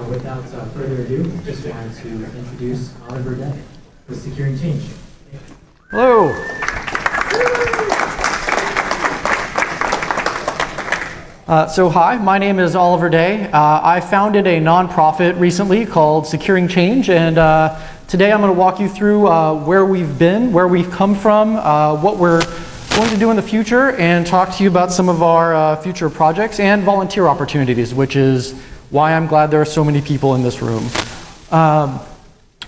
Without further ado, just wanted to introduce Oliver Day with Securing Change. Hello. Hi, my name is Oliver Day. I founded a nonprofit recently called Securing Change, and today I'm going to walk you through where we've been, where we've come from, what we're going to do in the future, and talk to you about some of our future projects and volunteer opportunities, which is why I'm glad there are so many people in this room. All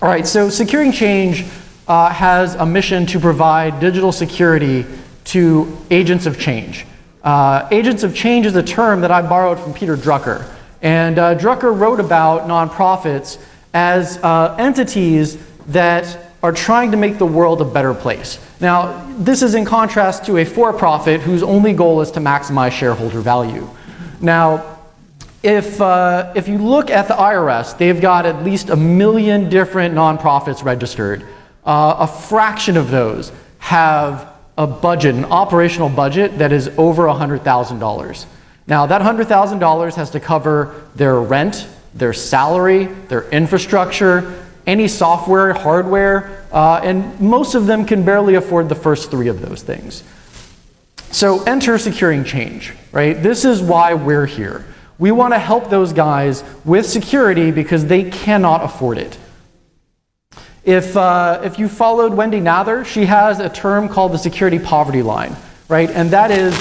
right, so Securing Change has a mission to provide digital security to agents of change. Agents of change is a term that I borrowed from Peter Drucker. And Drucker wrote about nonprofits as entities that are trying to make the world a better place. Now, this is in contrast to a for-profit whose only goal is to maximize shareholder value. Now, if you look at the IRS, they've got at least 1 million different nonprofits registered. A fraction of those have a budget, an operational budget that is over $100,000. Now, that $100,000 has to cover their rent, their salary, their infrastructure, any software, hardware, and most of them can barely afford the first 3 of those things. So enter Securing Change, right? This is why we're here. We want to help those guys with security because they cannot afford it. If you followed Wendy Nather, she has a term called the security poverty line, right? And that is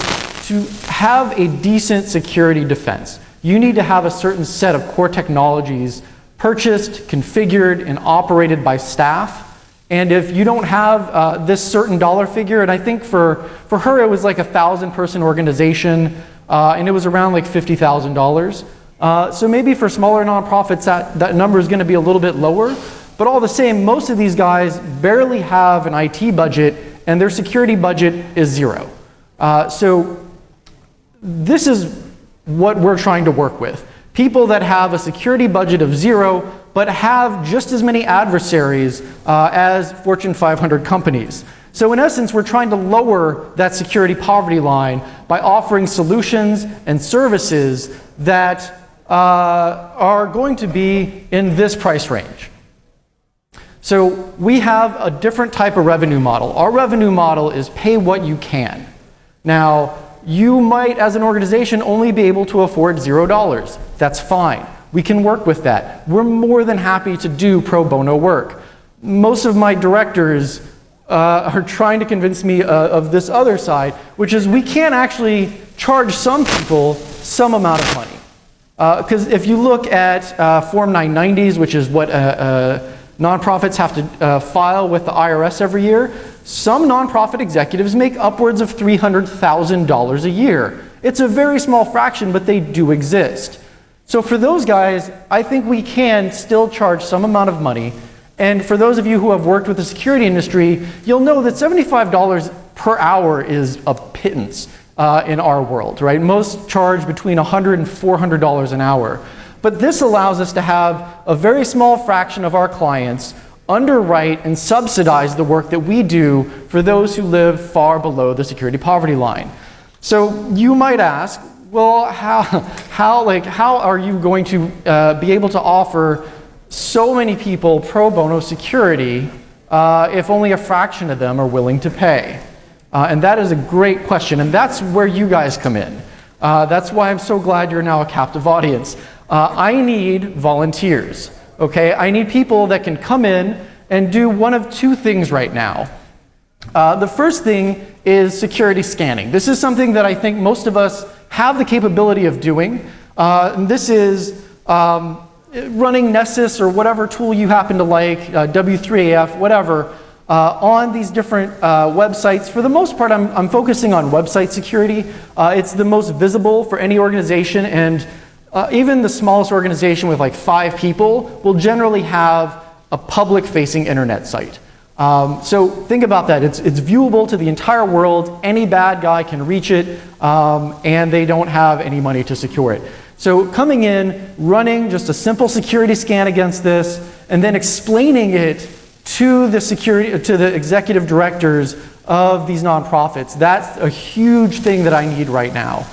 to have a decent security defense. You need to have a certain set of core technologies purchased, configured, and operated by staff. And if you don't have this certain dollar figure, and I think for her it was like a 1,000-person organization, and it was around like $50,000. So maybe for smaller nonprofits that number is going to be a little bit lower. But all the same, most of these guys barely have an IT budget, and their security budget is 0. So this is what we're trying to work with. People that have a security budget of 0, but have just as many adversaries as Fortune 500 companies. So in essence, we're trying to lower that security poverty line by offering solutions and services that are going to be in this price range. So we have a different type of revenue model. Our revenue model is pay what you can. Now, you might, as an organization, only be able to afford $0. That's fine. We can work with that. We're more than happy to do pro bono work. Most of my directors are trying to convince me of this other side, which is we can't actually charge some people some amount of money. Because if you look at Form 990s, which is what nonprofits have to file with the IRS every year, some nonprofit executives make upwards of $300,000 a year. It's a very small fraction, but they do exist. So for those guys, I think we can still charge some amount of money. And for those of you who have worked with the security industry, you'll know that $75 per hour is a pittance in our world, right? Most charge between $100 and $400 an hour. But this allows us to have a very small fraction of our clients underwrite and subsidize the work that we do for those who live far below the security poverty line. So you might ask, well, how are you going to be able to offer so many people pro bono security if only a fraction of them are willing to pay? And that is a great question, and that's where you guys come in. That's why I'm so glad you're now a captive audience. I need volunteers, okay? I need people that can come in and do one of 2 things right now. The first thing is security scanning. This is something that I think most of us have the capability of doing. This is running Nessus or whatever tool you happen to like, W3AF, whatever, on these different websites. For the most part, I'm focusing on website security. It's the most visible for any organization, and even the smallest organization with like 5 people will generally have a public-facing internet site. So think about that. It's viewable to the entire world. Any bad guy can reach it, and they don't have any money to secure it. So coming in, running just a simple security scan against this, and then explaining it to the executive directors of these nonprofits. That's a huge thing that I need right now.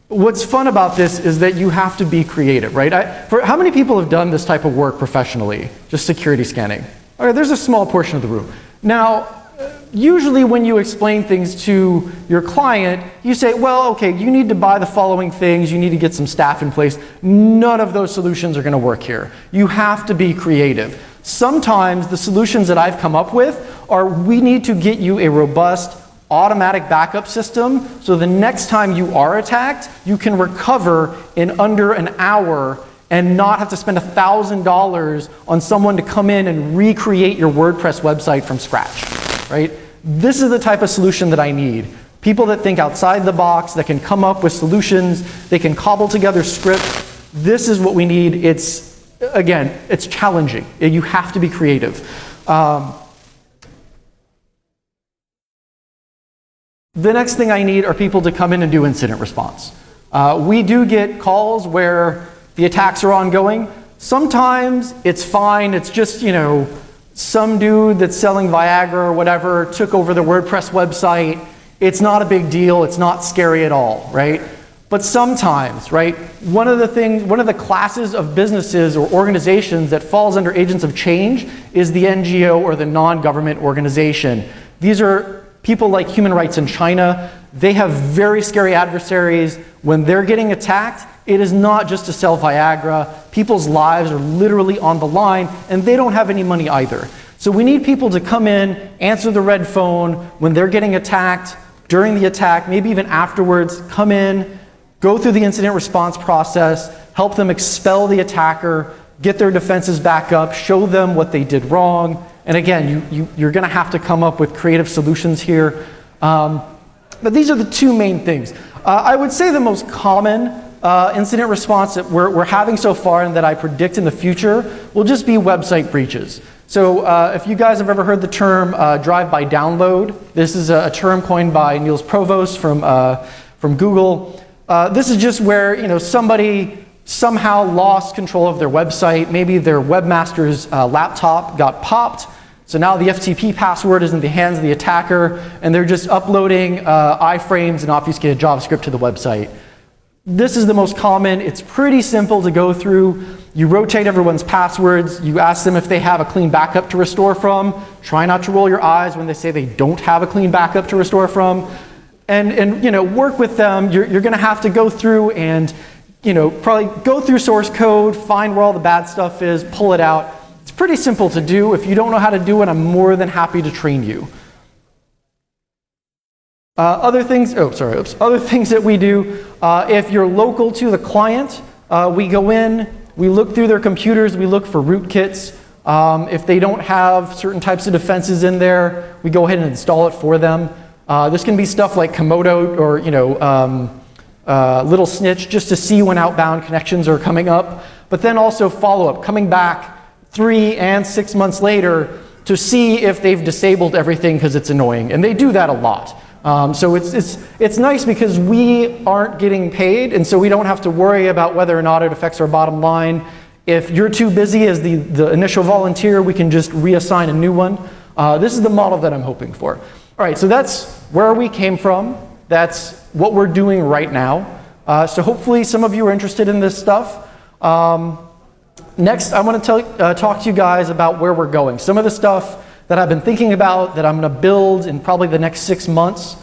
what's fun about this is that you have to be creative, right? How many people have done this type of work professionally, just security scanning? Okay, there's a small portion of the room. Now, usually when you explain things to your client, you say, well, okay, you need to buy the following things, you need to get some staff in place. None of those solutions are gonna work here. You have to be creative. Sometimes the solutions that I've come up with are, we need to get you a robust automatic backup system, so the next time you are attacked, you can recover in under an hour and not have to spend $1,000 on someone to come in and recreate your WordPress website from scratch, right? This is the type of solution that I need. People that think outside the box, that can come up with solutions, they can cobble together scripts. This is what we need. It's, again, it's challenging. You have to be creative. The next thing I need are people to come in and do incident response. We do get calls where the attacks are ongoing. Sometimes it's fine, it's just, you know, some dude that's selling Viagra or whatever took over the WordPress website. It's not a big deal, it's not scary at all, right? But sometimes, right, one of the classes of businesses or organizations that falls under agents of change is the NGO or the non-government organization. These are people like Human Rights in China. They have very scary adversaries. When they're getting attacked, it is not just to sell Viagra. People's lives are literally on the line, and they don't have any money either. So we need people to come in, answer the red phone when they're getting attacked, during the attack, maybe even afterwards, come in, go through the incident response process, help them expel the attacker, get their defenses back up, show them what they did wrong. And again, you're gonna have to come up with creative solutions here. But these are the two main things. I would say the most common incident response that we're having so far and that I predict in the future will just be website breaches. So if you guys have ever heard the term drive-by download, this is a term coined by Niels Provost from Google. This is just where, you know, somebody somehow lost control of their website. Maybe their webmaster's laptop got popped. So now the FTP password is in the hands of the attacker, and they're just uploading iframes and obfuscated JavaScript to the website. This is the most common. It's pretty simple to go through. You rotate everyone's passwords. You ask them if they have a clean backup to restore from. Try not to roll your eyes when they say they don't have a clean backup to restore from. And you know, work with them. You're going to have to go through and, you know, probably go through source code, find where all the bad stuff is, pull it out. It's pretty simple to do. If you don't know how to do it, I'm more than happy to train you. Other things that we do, if you're local to the client, we go in, we look through their computers, we look for rootkits. If they don't have certain types of defenses in there, we go ahead and install it for them. This can be stuff like Komodo or, you know, Little Snitch, just to see when outbound connections are coming up. But then also follow-up, coming back 3 and 6 months later to see if they've disabled everything because it's annoying. And they do that a lot. So it's nice because we aren't getting paid, and so we don't have to worry about whether or not it affects our bottom line. If you're too busy as the initial volunteer, we can just reassign a new one. This is the model that I'm hoping for. All right, so that's where we came from. That's what we're doing right now. So hopefully some of you are interested in this stuff. Next, I want to talk to you guys about where we're going. Some of the stuff that I've been thinking about that I'm going to build in probably the next 6 months.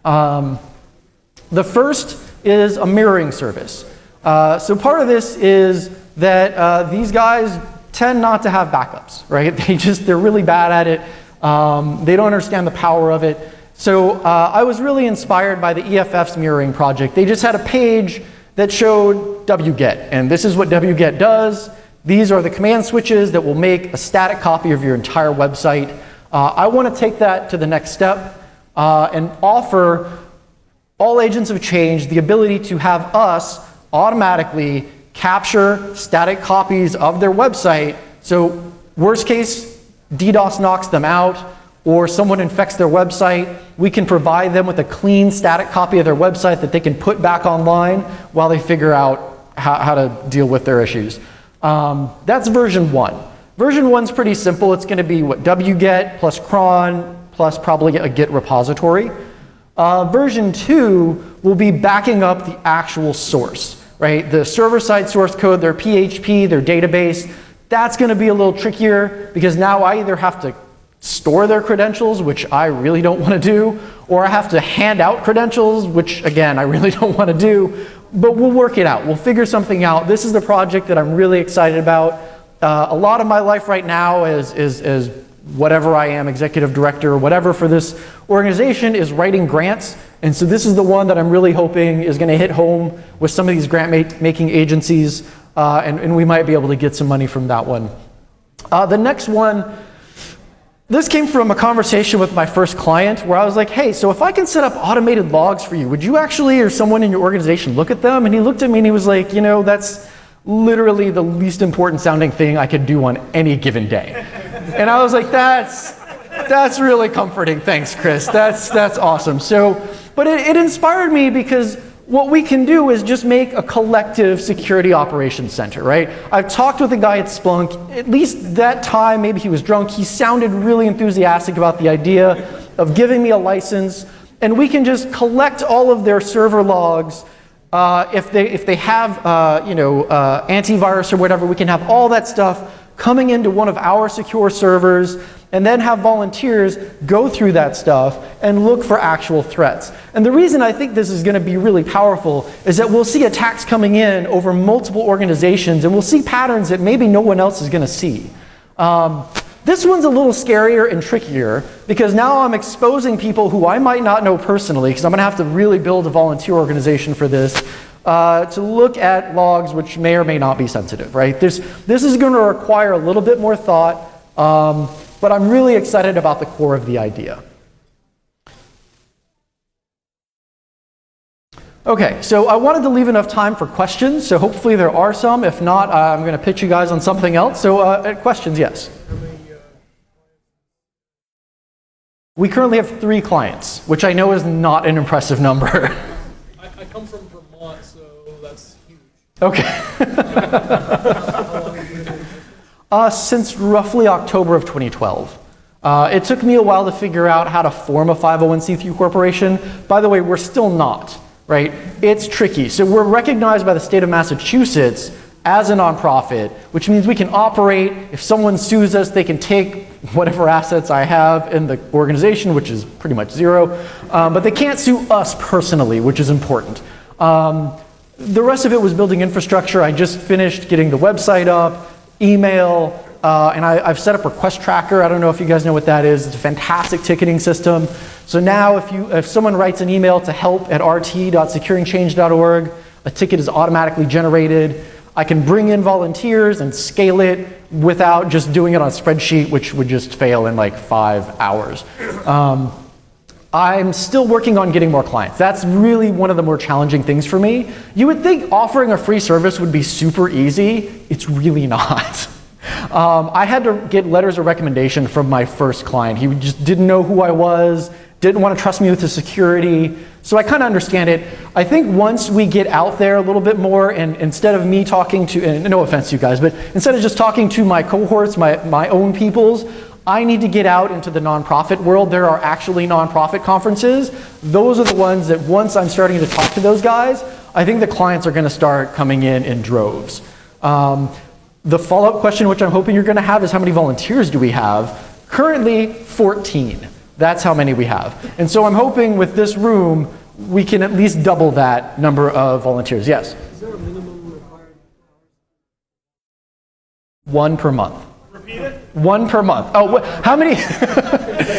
The first is a mirroring service. So part of this is that these guys tend not to have backups, right? They're really bad at it. They don't understand the power of it. So I was really inspired by the EFF's mirroring project. They just had a page that showed wget, and this is what wget does. These are the command switches that will make a static copy of your entire website. I want to take that to the next step and offer all agents of change the ability to have us automatically capture static copies of their website. So worst case, DDoS knocks them out, or someone infects their website. We can provide them with a clean static copy of their website that they can put back online while they figure out how to deal with their issues. That's version 1. Version 1's pretty simple. It's going to be what, wget plus cron plus probably a git repository. Version 2 will be backing up the actual source, right? The server-side source code, their PHP, their database. That's going to be a little trickier because now I either have to store their credentials, which I really don't want to do, or I have to hand out credentials, which again, I really don't want to do, but we'll work it out. We'll figure something out. This is the project that I'm really excited about. A lot of my life right now is whatever I am, executive director or whatever for this organization, is writing grants. And so this is the one that I'm really hoping is going to hit home with some of these grant making agencies, and we might be able to get some money from that one. The next one, this came from a conversation with my first client where I was like, hey, so if I can set up automated logs for you, would you actually or someone in your organization look at them? And he looked at me and he was like, you know, that's literally the least important sounding thing I could do on any given day. And I was like, that's really comforting. Thanks, Chris. That's awesome. So, but it inspired me because what we can do is just make a collective security operations center, right? I've talked with a guy at Splunk, at least that time, maybe he was drunk, he sounded really enthusiastic about the idea of giving me a license, and we can just collect all of their server logs. If they have antivirus or whatever, we can have all that stuff coming into one of our secure servers, and then have volunteers go through that stuff and look for actual threats. And the reason I think this is going to be really powerful is that we'll see attacks coming in over multiple organizations, and we'll see patterns that maybe no one else is going to see. This one's a little scarier and trickier because now I'm exposing people who I might not know personally, because I'm going to have to really build a volunteer organization for this, to look at logs which may or may not be sensitive, right? This is going to require a little bit more thought, but I'm really excited about the core of the idea. Okay, so I wanted to leave enough time for questions, so hopefully there are some. If not, I'm going to pitch you guys on something else. So questions, yes? We currently have 3 clients, which I know is not an impressive number. I come from Vermont, so that's huge. Okay. Since roughly October of 2012. It took me a while to figure out how to form a 501c3 corporation. By the way, we're still not, right? It's tricky. So we're recognized by the state of Massachusetts as a nonprofit, which means we can operate. If someone sues us, they can take whatever assets I have in the organization, which is pretty much zero, but they can't sue us personally, which is important. The rest of it was building infrastructure. I just finished getting the website up, email, and I've set up Request Tracker. I don't know if you guys know what that is. It's a fantastic ticketing system. So now if someone writes an email to help@rt.securingchange.org, a ticket is automatically generated. I can bring in volunteers and scale it without just doing it on a spreadsheet, which would just fail in like 5 hours. I'm still working on getting more clients. That's really one of the more challenging things for me. You would think offering a free service would be super easy. It's really not. I had to get letters of recommendation from my first client. He just didn't know who I was, didn't want to trust me with the security. So I kind of understand it. I think once we get out there a little bit more, and instead of me talking to, and no offense to you guys, but instead of just talking to my cohorts, my own peoples, I need to get out into the nonprofit world. There are actually nonprofit conferences. Those are the ones that once I'm starting to talk to those guys, I think the clients are going to start coming in droves. The follow-up question, which I'm hoping you're going to have, is how many volunteers do we have? Currently, 14. That's how many we have. And so I'm hoping with this room, we can at least double that number of volunteers. Yes? Is there a minimum required hours? 1 per month. Repeat it? 1 per month. Oh, how many?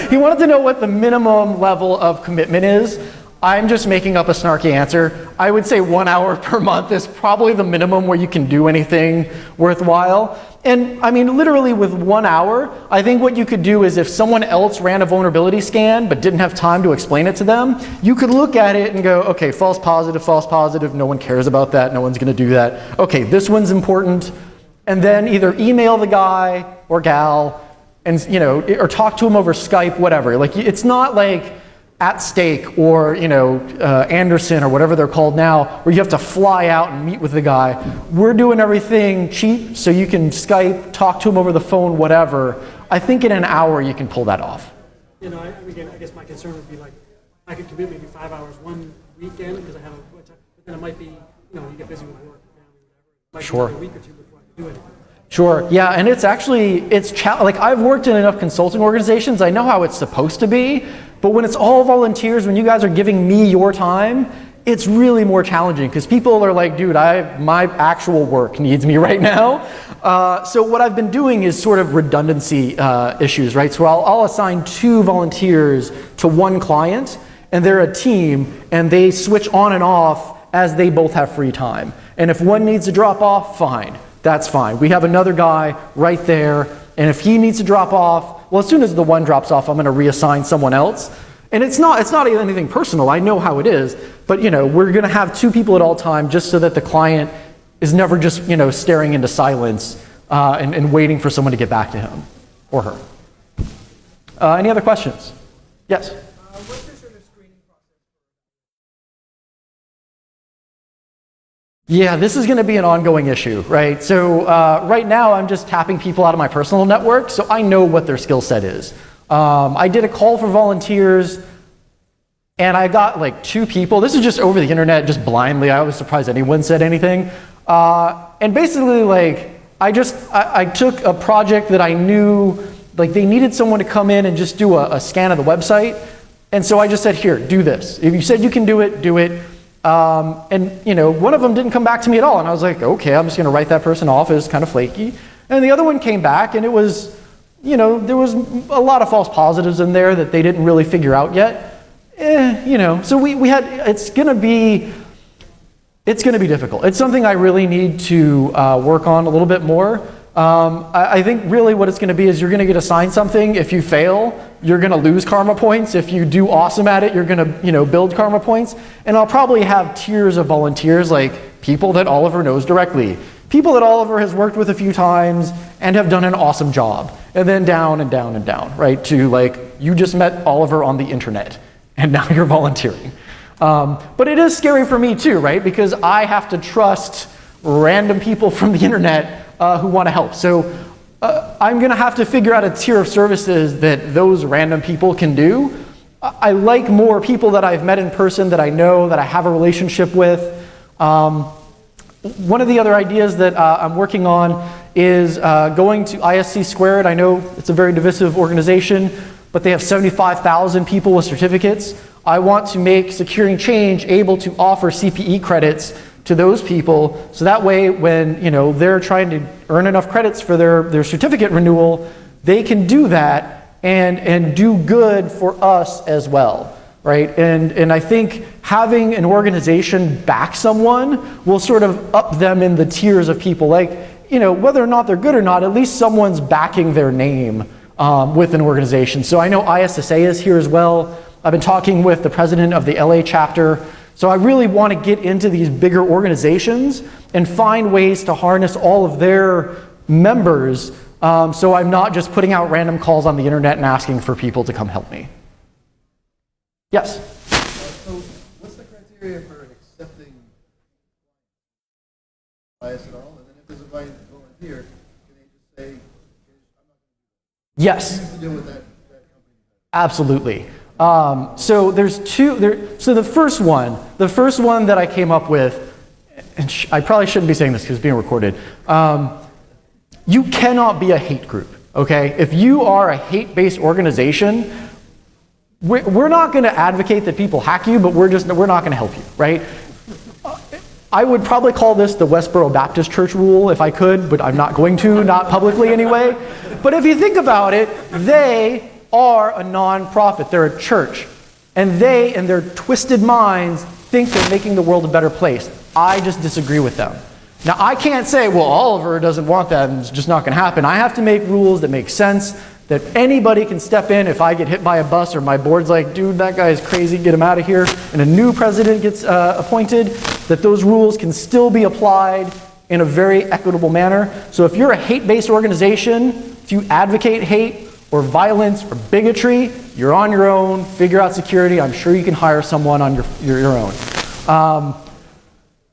He wanted to know what the minimum level of commitment is. I'm just making up a snarky answer. I would say 1 hour per month is probably the minimum where you can do anything worthwhile. And I mean, literally with 1 hour, I think what you could do is if someone else ran a vulnerability scan but didn't have time to explain it to them, you could look at it and go, okay, false positive, no one cares about that, no one's gonna do that. Okay, this one's important. And then either email the guy or gal and, or talk to him over Skype, whatever. Like, it's not like At Stake or Anderson or whatever they're called now, where you have to fly out and meet with the guy. We're doing everything cheap, so you can Skype, talk to him over the phone, whatever. I think in an hour you can pull that off. I guess my concern would be like, I could commit maybe 5 hours one weekend because I have but then it might be, you get busy with work, family, whatever. It might Sure. be a week or two before I can do anything. Sure. Yeah, and it's actually like I've worked in enough consulting organizations. I know how it's supposed to be, but when it's all volunteers, when you guys are giving me your time, it's really more challenging because people are like, dude, my actual work needs me right now. So what I've been doing is sort of redundancy issues, right? So I'll assign 2 volunteers to one client, and they're a team, and they switch on and off as they both have free time. And if one needs to drop off, fine. That's fine. We have another guy right there, and if he needs to drop off, well, as soon as the one drops off, I'm going to reassign someone else. And it's not anything personal. I know how it is, but we're going to have 2 people at all time just so that the client is never just staring into silence and waiting for someone to get back to him or her. Any other questions? Yes. What's your sort of screening process? Yeah, this is going to be an ongoing issue, right? So right now I'm just tapping people out of my personal network, so I know what their skill set is. I did a call for volunteers, and I got like 2 people. This is just over the internet, just blindly. I was surprised anyone said anything. And basically, like, I took a project that I knew, like, they needed someone to come in and just do a scan of the website. And so I just said, here, do this. If you said you can do it, do it. And one of them didn't come back to me at all. And I was like, okay, I'm just going to write that person off as kind of flaky. And the other one came back, and it was, there was a lot of false positives in there that they didn't really figure out yet. So we had, it's going to be difficult. It's something I really need to work on a little bit more. I think really what it's going to be is you're going to get assigned something. If you fail, you're going to lose karma points. If you do awesome at it, you're going to build karma points. And I'll probably have tiers of volunteers, like people that Oliver knows directly, people that Oliver has worked with a few times and have done an awesome job, and then down and down and down, right? To like, you just met Oliver on the internet and now you're volunteering. But it is scary for me too, right? Because I have to trust random people from the internet who want to help. So I'm going to have to figure out a tier of services that those random people can do. I like more people that I've met in person, that I know, that I have a relationship with. One of the other ideas that I'm working on is going to ISC Squared. I know it's a very divisive organization, but they have 75,000 people with certificates. I want to make Securing Change able to offer CPE credits to those people, so that way when they're trying to earn enough credits for their certificate renewal, they can do that and do good for us as well, right? And I think having an organization back someone will sort of up them in the tiers of people. Like, whether or not they're good or not, at least someone's backing their name with an organization. So I know ISSA is here as well. I've been talking with the president of the LA chapter. So I really want to get into these bigger organizations and find ways to harness all of their members, so I'm not just putting out random calls on the internet and asking for people to come help me. Yes? So what's the criteria for accepting bias at all? And then if there's a volunteer, can they just say, I'm not Yes. going to deal with that company? Absolutely. So there's 2. So the first one that I came up with, and I probably shouldn't be saying this because it's being recorded. You cannot be a hate group. Okay, if you are a hate-based organization, we're not going to advocate that people hack you, but we're not going to help you, right? I would probably call this the Westboro Baptist Church rule if I could, but I'm not going to, not publicly anyway. But if you think about it, they are a non-profit. They're a church. And they, in their twisted minds, think they're making the world a better place. I just disagree with them. Now, I can't say, well, Oliver doesn't want that and it's just not going to happen. I have to make rules that make sense, that anybody can step in if I get hit by a bus or my board's like, dude, that guy is crazy, get him out of here, and a new president gets appointed, that those rules can still be applied in a very equitable manner. So if you're a hate-based organization, if you advocate hate, or violence or bigotry, you're on your own, figure out security. I'm sure you can hire someone on your own.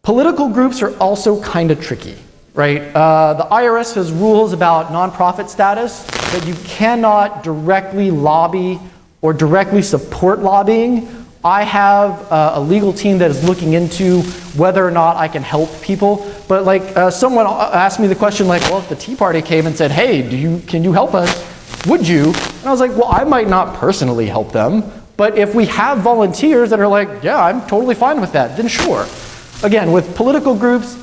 Political groups are also kind of tricky, right? The IRS has rules about nonprofit status, that you cannot directly lobby or directly support lobbying I have a legal team that is looking into whether or not I can help people. But like someone asked me the question like, well, if the Tea Party came and said, hey, can you help us? Would you? And I was like, well, I might not personally help them, but if we have volunteers that are like, yeah, I'm totally fine with that, then sure. Again, with political groups,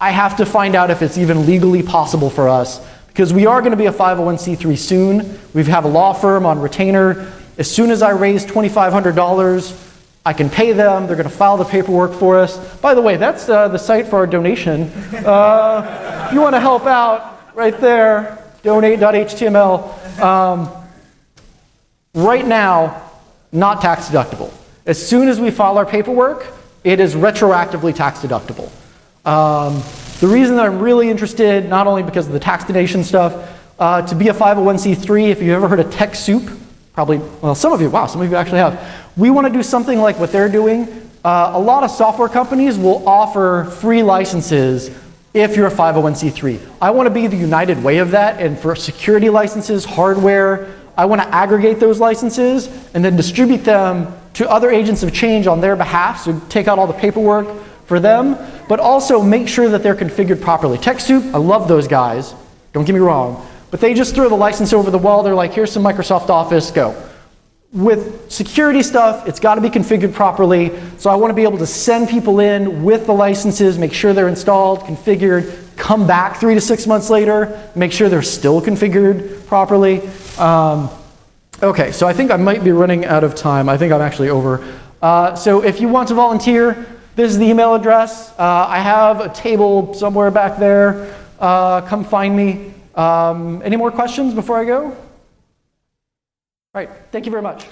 I have to find out if it's even legally possible for us, because we are going to be a 501c3 soon. We have a law firm on retainer. As soon as I raise $2,500, I can pay them. They're going to file the paperwork for us. By the way, that's the site for our donation. If you want to help out, right there, donate.html. Right now, not tax deductible. As soon as we file our paperwork, it is retroactively tax deductible. The reason that I'm really interested, not only because of the tax donation stuff, to be a 501c3, if you've ever heard of TechSoup, probably, well, some of you actually have. We want to do something like what they're doing. A lot of software companies will offer free licenses if you're a 501c3. I want to be the United Way of that, and for security licenses, hardware, I want to aggregate those licenses and then distribute them to other agents of change on their behalf, so take out all the paperwork for them, but also make sure that they're configured properly. TechSoup, I love those guys, don't get me wrong, but they just throw the license over the wall. They're like, here's some Microsoft Office, go. With security stuff, it's got to be configured properly, so I want to be able to send people in with the licenses, make sure they're installed, configured, come back 3 to 6 months later, make sure they're still configured properly. Okay, so I think I might be running out of time. I think I'm actually over. So if you want to volunteer, this is the email address. I have a table somewhere back there. Come find me. Any more questions before I go? All right, thank you very much.